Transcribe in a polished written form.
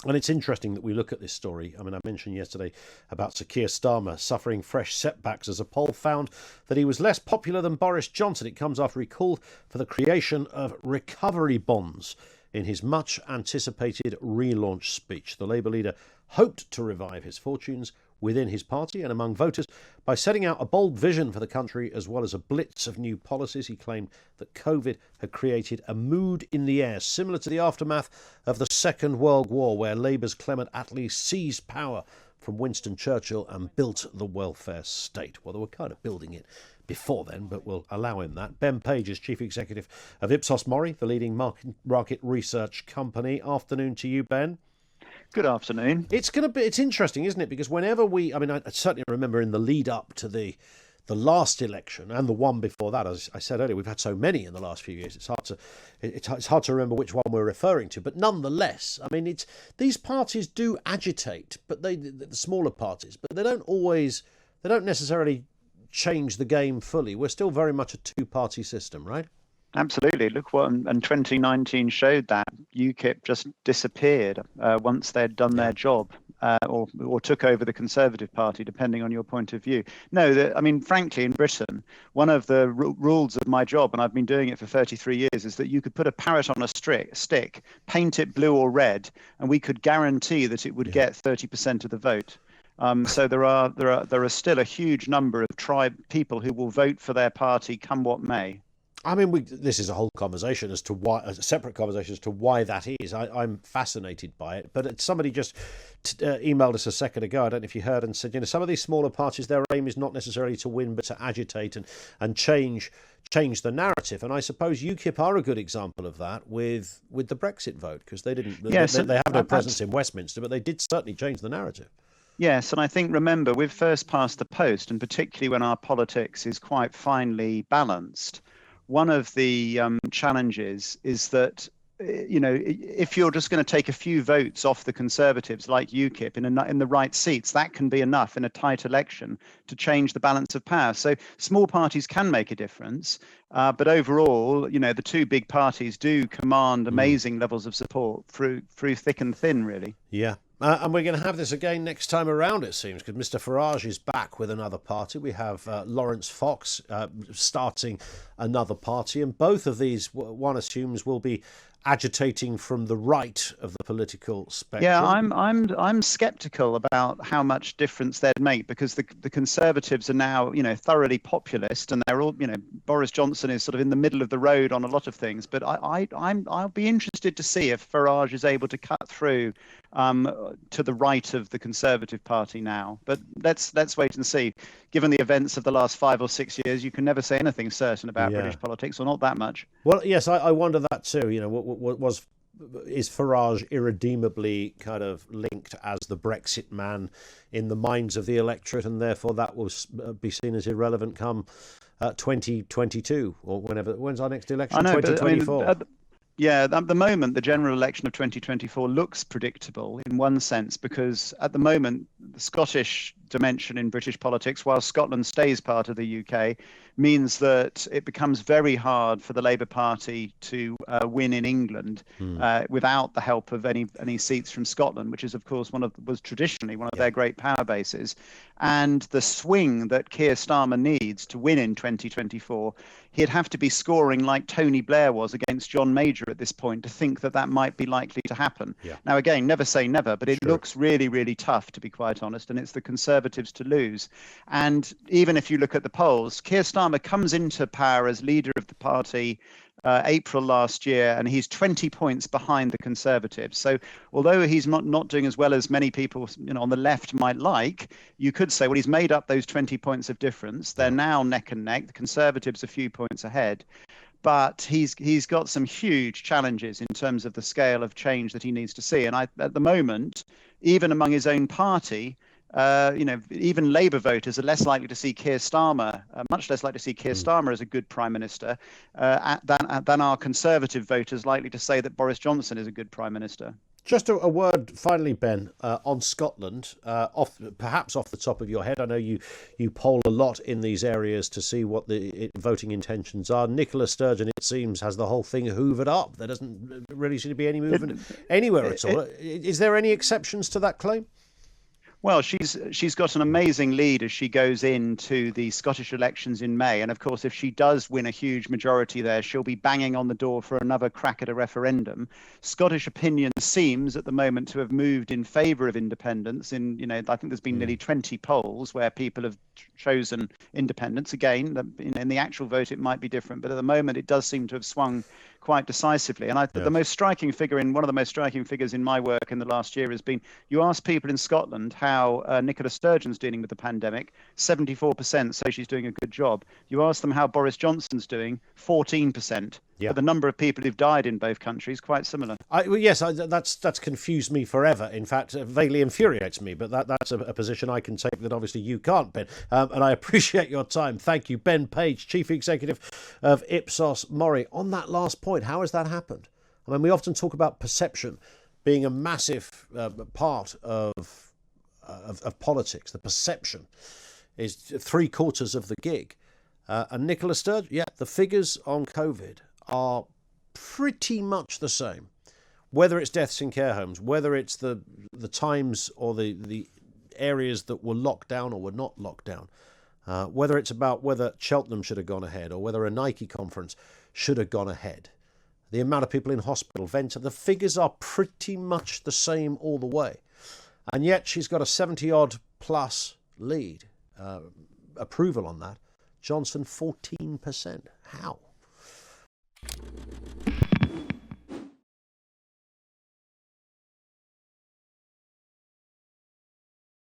And it's interesting that we look at this story. I mean, I mentioned yesterday about Sir Keir Starmer suffering fresh setbacks as a poll found that he was less popular than Boris Johnson. It comes after he called for the creation of recovery bonds in his much anticipated relaunch speech. The Labour leader hoped to revive his fortunes within his party and among voters by setting out a bold vision for the country as well as a blitz of new policies. He claimed that COVID had created a mood in the air similar to the aftermath of the Second World War, where Labour's Clement Attlee seized power from Winston Churchill and built the welfare state. Well, they were kind of building it before then, but we'll allow him that. Ben Page is Chief Executive of IPSOS Mori, the leading market research company. Afternoon to you, Ben. Good afternoon. It's interesting, isn't it? Because whenever I certainly remember in the lead up to the last election and the one before that, as I said earlier, we've had so many in the last few years. It's hard to remember which one we're referring to. But nonetheless, I mean, these parties do agitate, but the smaller parties, but they don't necessarily change the game fully. We're still very much a two-party system, right? Absolutely. Look what and 2019 showed that UKIP just disappeared once they'd done their job or took over the Conservative Party, depending on your point of view. No, I mean, frankly, in Britain, one of the rules of my job, and I've been doing it for 33 years, is that you could put a parrot on a stick, paint it blue or red, and we could guarantee that it would get 30% of the vote. So there are still a huge number of people who will vote for their party come what may. I mean, this is a whole conversation a separate conversation as to why that is. I'm fascinated by it. But somebody just emailed us a second ago, I don't know if you heard, and said, some of these smaller parties, their aim is not necessarily to win, but to agitate and change the narrative. And I suppose UKIP are a good example of that with the Brexit vote, because they didn't. Yes, they have no presence in Westminster, but they did certainly change the narrative. Yes, and I think, remember, we've first past the post, and particularly when our politics is quite finely balanced. One of the challenges is that, if you're just going to take a few votes off the Conservatives like UKIP in the right seats, that can be enough in a tight election to change the balance of power. So small parties can make a difference. But overall, the two big parties do command amazing levels of support through thick and thin, really. Yeah. And we're going to have this again next time around, it seems, because Mr Farage is back with another party. We have Lawrence Fox starting another party, and both of these, one assumes, will be agitating from the right of the political spectrum. Yeah, I'm sceptical about how much difference they'd make, because the Conservatives are now, thoroughly populist, and they're all, Boris Johnson is sort of in the middle of the road on a lot of things. But I'll be interested to see if Farage is able to cut through to the right of the Conservative Party now. But let's wait and see. Given the events of the last 5 or 6 years, you can never say anything certain about British politics, or not that much. Well, yes, I wonder that too. Is Farage irredeemably kind of linked as the Brexit man in the minds of the electorate, and therefore that will be seen as irrelevant come 2022 or when's our next election? 2024. Yeah, at the moment, the general election of 2024 looks predictable in one sense, because at the moment, the Scottish dimension in British politics, while Scotland stays part of the UK, means that it becomes very hard for the Labour Party to win in England without the help of any seats from Scotland, which is, of course, was traditionally one of their great power bases. And the swing that Keir Starmer needs to win in 2024, he'd have to be scoring like Tony Blair was against John Major at this point to think that might be likely to happen. Yeah. Now, again, never say never, but it looks really, really tough, to be quite honest, and it's the Conservatives to lose. And even if you look at the polls, Keir Starmer comes into power as leader of the party April last year, and he's 20 points behind the Conservatives. So although he's not doing as well as many people on the left might like, you could say, well, he's made up those 20 points of difference. They're now neck and neck. The Conservatives a few points ahead. But he's got some huge challenges in terms of the scale of change that he needs to see. And at the moment, even among his own party, even Labour voters are less likely to see Keir Starmer, much less likely to see Keir Starmer as a good Prime Minister than are Conservative voters likely to say that Boris Johnson is a good Prime Minister. Just a word finally, Ben, on Scotland, perhaps off the top of your head. I know you poll a lot in these areas to see what the voting intentions are. Nicola Sturgeon, it seems, has the whole thing hoovered up. There doesn't really seem to be any movement anywhere at all. Is there any exceptions to that claim? Well, she's got an amazing lead as she goes into the Scottish elections in May. And of course, if she does win a huge majority there, she'll be banging on the door for another crack at a referendum. Scottish opinion seems at the moment to have moved in favour of independence. I think there's been nearly 20 polls where people have chosen independence. Again, in the actual vote, it might be different. But at the moment, it does seem to have swung quite decisively. And the most striking figure one of the most striking figures in my work in the last year has been, you ask people in Scotland how Nicola Sturgeon's dealing with the pandemic, 74% say she's doing a good job. You ask them how Boris Johnson's doing, 14%. Yeah. But the number of people who've died in both countries quite similar. That's confused me forever. In fact, it vaguely infuriates me. But that's a position I can take that obviously you can't, Ben. And I appreciate your time. Thank you, Ben Page, Chief Executive of Ipsos Mori. On that last point, how has that happened? I mean, we often talk about perception being a massive part of politics. The perception is 3/4 of the gig. And Nicola Sturgeon, the figures on COVID are pretty much the same, whether it's deaths in care homes, whether it's the times or the areas that were locked down or were not locked down, whether it's about whether Cheltenham should have gone ahead or whether a Nike conference should have gone ahead, the amount of people in hospital, the figures are pretty much the same all the way. And yet she's got a 70-odd plus lead, approval on that. Johnson, 14%. How?